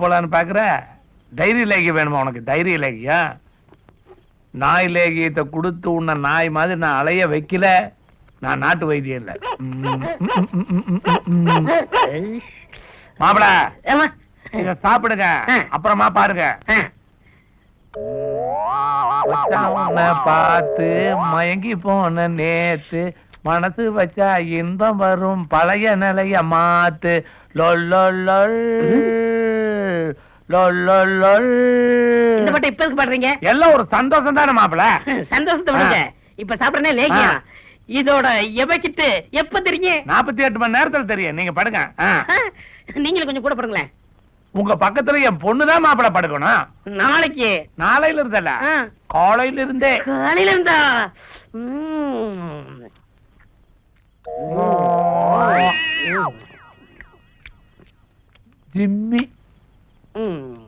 போலான்னு பாக்குற? தைரிய லேகியம் வேணுமா உனக்கு? தைரிய லேகியம் நாய் லேகியத்தை கொடுத்து உன்ன நாய் மாதிரி நான் அலைய வைக்கல. நான் நாட்டு வைத்தியம் இல்ல. மாப்பிள இத சாப்பிடுங்க, அப்புறமா பாருங்க. பார்த்து மயங்கி போன நேத்து மனசு வச்சா இன்பம் வரும் பழைய நிலைய மாத்து. இப்ப பாடுறீங்க எல்லாம் ஒரு சந்தோஷம் தானே மாப்பிள? சந்தோஷத்தை விடுங்க. இப்ப சாப்பிடறே லேகியம். இதோட எவகிட்டு எப்ப தெரியும்? 48 மணி நேரத்துல தெரியும். நீங்க படுங்க. நீங்களும் கொஞ்சம் கூட படுங்களேன். உங்க பக்கத்துல என் பொண்ணுதான் மாப்பிள படுக்கணும். நாளைக்கு? நாளையில இருந்தல, காலையில இருந்தே. காலையில இருந்தா ஜிம்மி